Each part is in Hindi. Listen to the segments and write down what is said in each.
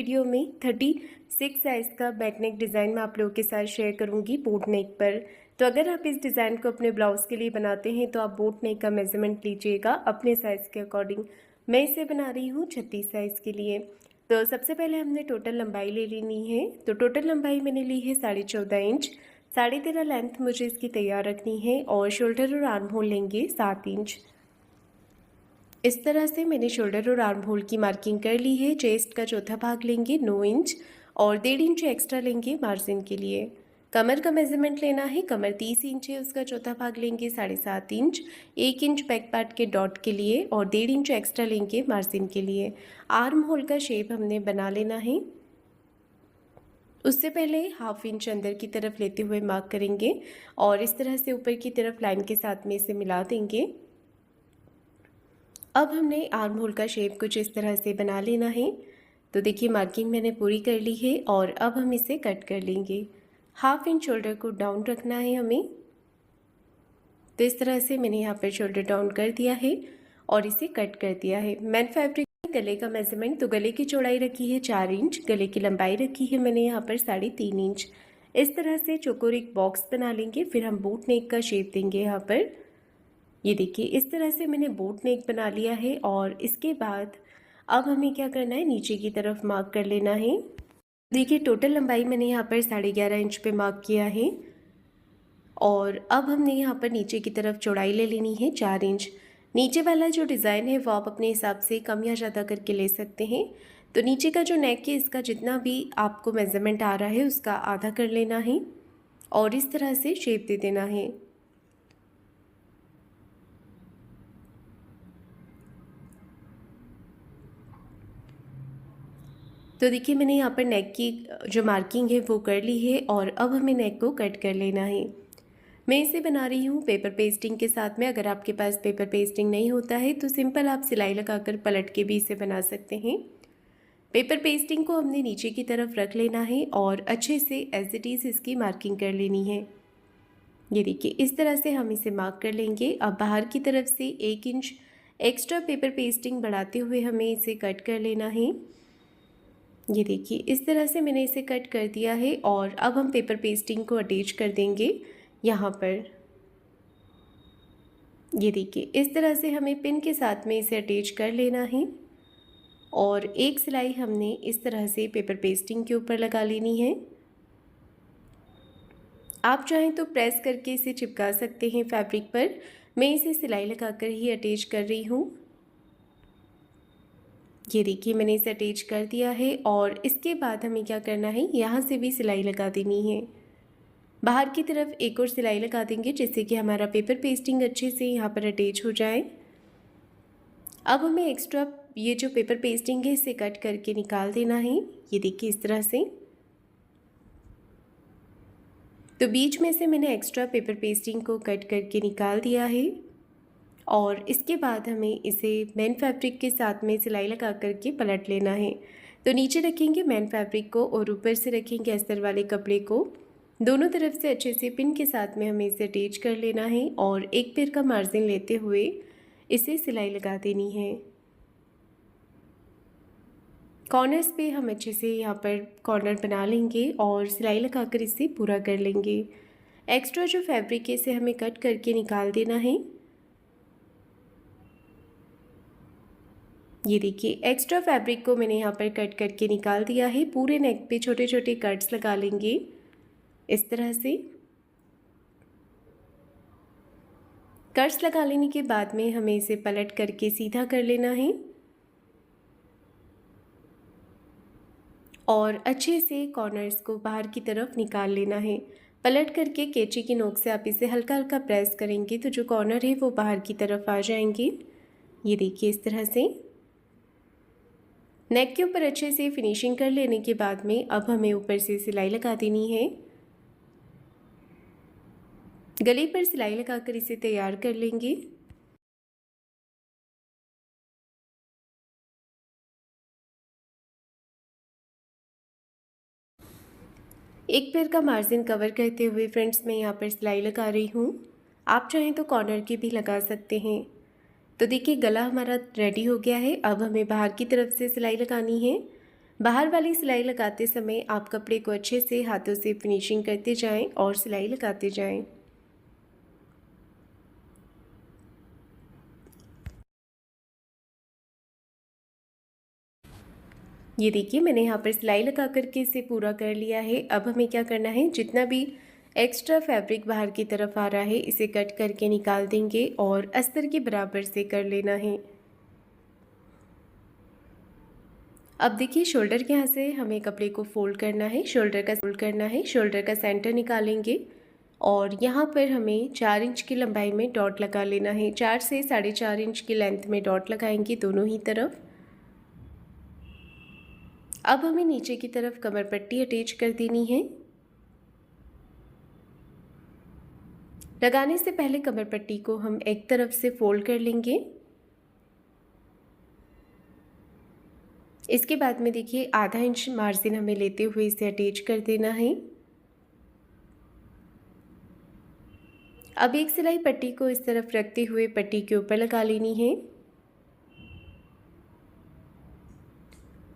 वीडियो में 36 साइज़ का बैक नेक डिज़ाइन मैं आप लोगों के साथ शेयर करूंगी बोट नेक पर। तो अगर आप इस डिज़ाइन को अपने ब्लाउज़ के लिए बनाते हैं तो आप बोट नेक का मेज़रमेंट लीजिएगा अपने साइज़ के अकॉर्डिंग। मैं इसे बना रही हूँ 36 साइज़ के लिए। तो सबसे पहले हमने टोटल लंबाई ले लेनी है। तो टोटल लंबाई मैंने ली है 14.5 इंच। 13.5 लेंथ मुझे इसकी तैयार रखनी है और शोल्डर और आर्म होल लेंगे 7 इंच। इस तरह से मैंने शोल्डर और आर्म होल की मार्किंग कर ली है। चेस्ट का चौथा भाग लेंगे 9 इंच और 1.5 इंच एक्स्ट्रा लेंगे मार्जिन के लिए। कमर का मेजरमेंट लेना है। कमर 30 इंच है, उसका चौथा भाग लेंगे 7.5 इंच। 1 इंच बैक पार्ट के डॉट के लिए और 1.5 इंच एक्स्ट्रा लेंगे मार्जिन के लिए। आर्म होल का शेप हमने बना लेना है। उससे पहले हाफ इंच अंदर की तरफ लेते हुए मार्क करेंगे और इस तरह से ऊपर की तरफ लाइन के साथ में इसे मिला देंगे। अब हमने आर्म होल का शेप कुछ इस तरह से बना लेना है। तो देखिए मार्किंग मैंने पूरी कर ली है और अब हम इसे कट कर लेंगे। हाफ इंच शोल्डर को डाउन रखना है हमें। तो इस तरह से मैंने यहाँ पर शोल्डर डाउन कर दिया है और इसे कट कर दिया है। मैन फैब्रिक गले का मेजरमेंट, तो गले की चौड़ाई रखी है 4 इंच, गले की लंबाई रखी है मैंने यहाँ पर 3.5 इंच। इस तरह से चौकोर एक बॉक्स बना लेंगे, फिर हम बोट नेक का शेप देंगे यहाँ पर। ये देखिए इस तरह से मैंने बोट नेक बना लिया है और इसके बाद अब हमें क्या करना है, नीचे की तरफ मार्क कर लेना है। देखिए टोटल लंबाई मैंने यहाँ पर 11.5 इंच पे मार्क किया है और अब हमने यहाँ पर नीचे की तरफ चौड़ाई ले लेनी है 4 इंच। नीचे वाला जो डिज़ाइन है वो आप अपने हिसाब से कम या ज़्यादा करके ले सकते हैं। तो नीचे का जो नेक है इसका जितना भी आपको मेज़रमेंट आ रहा है उसका आधा कर लेना है और इस तरह से शेप दे देना है। तो देखिए मैंने यहाँ पर नेक की जो मार्किंग है वो कर ली है और अब हमें नेक को कट कर लेना है। मैं इसे बना रही हूँ पेपर पेस्टिंग के साथ में। अगर आपके पास पेपर पेस्टिंग नहीं होता है तो सिंपल आप सिलाई लगाकर पलट के भी इसे बना सकते हैं। पेपर पेस्टिंग को हमने नीचे की तरफ रख लेना है और अच्छे से एज इट इज़ इसकी मार्किंग कर लेनी है। ये देखिए इस तरह से हम इसे मार्क कर लेंगे। अब बाहर की तरफ से 1 इंच एक्स्ट्रा पेपर पेस्टिंग बढ़ाते हुए हमें इसे कट कर लेना है। ये देखिए इस तरह से मैंने इसे कट कर दिया है और अब हम पेपर पेस्टिंग को अटैच कर देंगे यहाँ पर। ये देखिए इस तरह से हमें पिन के साथ में इसे अटैच कर लेना है और एक सिलाई हमने इस तरह से पेपर पेस्टिंग के ऊपर लगा लेनी है। आप चाहें तो प्रेस करके इसे चिपका सकते हैं फैब्रिक पर। मैं इसे सिलाई लगाकर ही अटैच कर रही हूँ। ये देखिए मैंने इसे अटैच कर दिया है और इसके बाद हमें क्या करना है, यहाँ से भी सिलाई लगा देनी है। बाहर की तरफ एक और सिलाई लगा देंगे जिससे कि हमारा पेपर पेस्टिंग अच्छे से यहाँ पर अटैच हो जाए। अब हमें एक्स्ट्रा ये जो पेपर पेस्टिंग है इसे कट करके निकाल देना है। ये देखिए इस तरह से। तो बीच में से मैंने एक्स्ट्रा पेपर पेस्टिंग को कट करके निकाल दिया है और इसके बाद हमें इसे मैन फैब्रिक के साथ में सिलाई लगा करके पलट लेना है। तो नीचे रखेंगे मैन फैब्रिक को और ऊपर से रखेंगे अस्तर वाले कपड़े को। दोनों तरफ से अच्छे से पिन के साथ में हमें इसे अटैच कर लेना है और एक पैर का मार्जिन लेते हुए इसे सिलाई लगा देनी है। कॉर्नर्स पे हम अच्छे से यहाँ पर कॉर्नर बना लेंगे और सिलाई लगाकर इसे पूरा कर लेंगे। एक्स्ट्रा जो फैब्रिक है इसे हमें कट करके निकाल देना है। ये देखिए एक्स्ट्रा फैब्रिक को मैंने यहाँ पर कट करके निकाल दिया है। पूरे नेक पे छोटे छोटे कट्स लगा लेंगे इस तरह से। कट्स लगा लेने के बाद में हमें इसे पलट करके सीधा कर लेना है और अच्छे से कॉर्नर्स को बाहर की तरफ निकाल लेना है। पलट करके कैंची की नोक से आप इसे हल्का हल्का प्रेस करेंगे तो जो कॉर्नर है वो बाहर की तरफ आ जाएंगे। ये देखिए इस तरह से। नेक के ऊपर अच्छे से फिनिशिंग कर लेने के बाद में अब हमें ऊपर से सिलाई लगा देनी है। गले पर सिलाई लगाकर इसे तैयार कर लेंगे। एक पैर का मार्जिन कवर करते हुए फ्रेंड्स मैं यहाँ पर सिलाई लगा रही हूँ। आप चाहें तो कॉर्नर की भी लगा सकते हैं। तो देखिए गला हमारा रेडी हो गया है। अब हमें बाहर की तरफ से सिलाई लगानी है। बाहर वाली सिलाई लगाते समय आप कपड़े को अच्छे से हाथों से फिनिशिंग करते जाएं और सिलाई लगाते जाएं। ये देखिए मैंने यहाँ पर सिलाई लगा करके इसे पूरा कर लिया है। अब हमें क्या करना है, जितना भी एक्स्ट्रा फैब्रिक बाहर की तरफ आ रहा है इसे कट करके निकाल देंगे और अस्तर के बराबर से कर लेना है। अब देखिए शोल्डर के यहाँ से हमें कपड़े को फोल्ड करना है, शोल्डर का सेंटर निकालेंगे और यहाँ पर हमें 4 इंच की लंबाई में डॉट लगा लेना है। 4 से 4.5 इंच की लेंथ में डॉट लगाएंगे दोनों ही तरफ। अब हमें नीचे की तरफ कमर पट्टी अटैच कर देनी है। लगाने से पहले कमर पट्टी को हम एक तरफ से फोल्ड कर लेंगे। इसके बाद में देखिए आधा इंच मार्जिन हमें लेते हुए इसे अटैच कर देना है। अब एक सिलाई पट्टी को इस तरफ रखते हुए पट्टी के ऊपर लगा लेनी है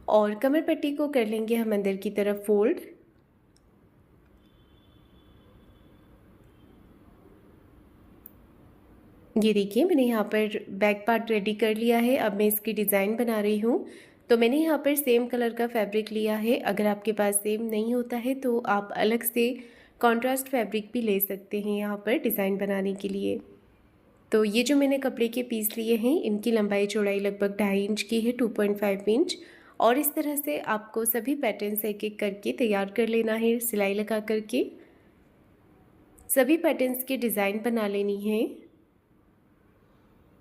और कमर पट्टी को कर लेंगे हम अंदर की तरफ फोल्ड। ये देखिए मैंने यहाँ पर बैक पार्ट रेडी कर लिया है। अब मैं इसकी डिज़ाइन बना रही हूँ। तो मैंने यहाँ पर सेम कलर का फैब्रिक लिया है। अगर आपके पास सेम नहीं होता है तो आप अलग से कॉन्ट्रास्ट फैब्रिक भी ले सकते हैं यहाँ पर डिज़ाइन बनाने के लिए। तो ये जो मैंने कपड़े के पीस लिए हैं इनकी लंबाई चौड़ाई लगभग 2.5 इंच की है, 2.5 इंच। और इस तरह से आपको सभी पैटर्न्स एक एक करके तैयार कर लेना है। सिलाई लगा करके सभी पैटर्न्स की डिज़ाइन बना लेनी है।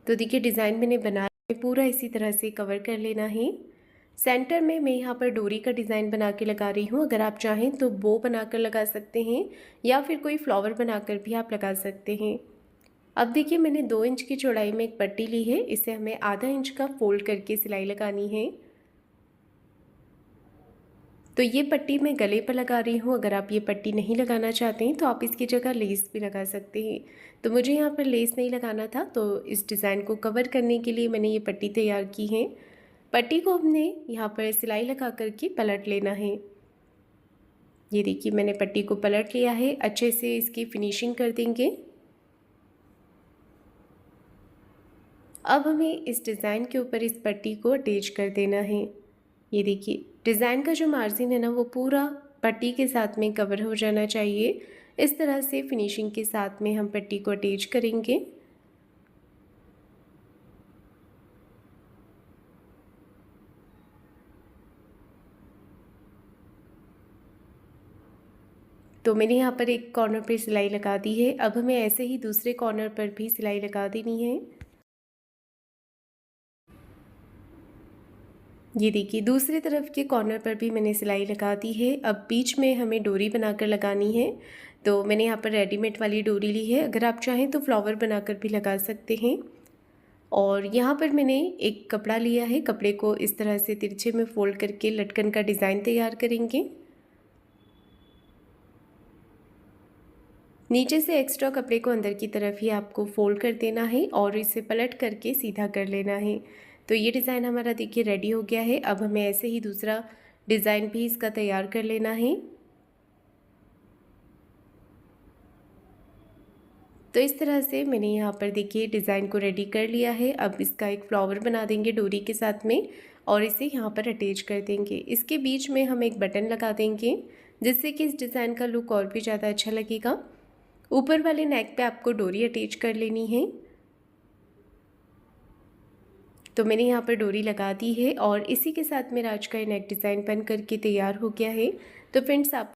तो देखिए डिज़ाइन मैंने बना पूरा इसी तरह से कवर कर लेना है। सेंटर में मैं यहाँ पर डोरी का डिज़ाइन बना के लगा रही हूँ। अगर आप चाहें तो बो बनाकर लगा सकते हैं या फिर कोई फ्लावर बनाकर भी आप लगा सकते हैं। अब देखिए मैंने 2 इंच की चौड़ाई में एक पट्टी ली है, इसे हमें आधा इंच का फोल्ड करके सिलाई लगानी है। तो ये पट्टी मैं गले पर लगा रही हूँ। अगर आप ये पट्टी नहीं लगाना चाहते हैं तो आप इसकी जगह लेस भी लगा सकते हैं। तो मुझे यहाँ पर लेस नहीं लगाना था तो इस डिज़ाइन को कवर करने के लिए मैंने ये पट्टी तैयार की है। पट्टी को हमने यहाँ पर सिलाई लगा करके पलट लेना है। ये देखिए मैंने पट्टी को पलट लिया है। अच्छे से इसकी फिनिशिंग कर देंगे। अब हमें इस डिज़ाइन के ऊपर इस पट्टी को अटैच कर देना है। ये देखिए डिज़ाइन का जो मार्जिन है ना वो पूरा पट्टी के साथ में कवर हो जाना चाहिए। इस तरह से फिनिशिंग के साथ में हम पट्टी को अटैच करेंगे। तो मैंने यहाँ पर एक कॉर्नर पर सिलाई लगा दी है। अब हमें ऐसे ही दूसरे कॉर्नर पर भी सिलाई लगा देनी है। ये देखिए दूसरी तरफ के कॉर्नर पर भी मैंने सिलाई लगा दी है। अब बीच में हमें डोरी बनाकर लगानी है। तो मैंने यहाँ पर रेडीमेड वाली डोरी ली है। अगर आप चाहें तो फ्लावर बनाकर भी लगा सकते हैं। और यहाँ पर मैंने एक कपड़ा लिया है। कपड़े को इस तरह से तिरछे में फोल्ड करके लटकन का डिज़ाइन तैयार करेंगे। नीचे से एक्स्ट्रा कपड़े को अंदर की तरफ ही आपको फोल्ड कर देना है और इसे पलट करके सीधा कर लेना है। तो ये डिज़ाइन हमारा देखिए रेडी हो गया है। अब हमें ऐसे ही दूसरा डिज़ाइन भी इसका तैयार कर लेना है। तो इस तरह से मैंने यहाँ पर देखिए डिज़ाइन को रेडी कर लिया है। अब इसका एक फ्लावर बना देंगे डोरी के साथ में और इसे यहाँ पर अटैच कर देंगे। इसके बीच में हम एक बटन लगा देंगे जिससे कि इस डिज़ाइन का लुक और भी ज़्यादा अच्छा लगेगा। ऊपर वाले नेक पे आपको डोरी अटैच कर लेनी है। तो मैंने यहाँ पर डोरी लगा दी है और इसी के साथ मेरा आज का नेक डिज़ाइन बन करके तैयार हो गया है। तो फ्रेंड्स आप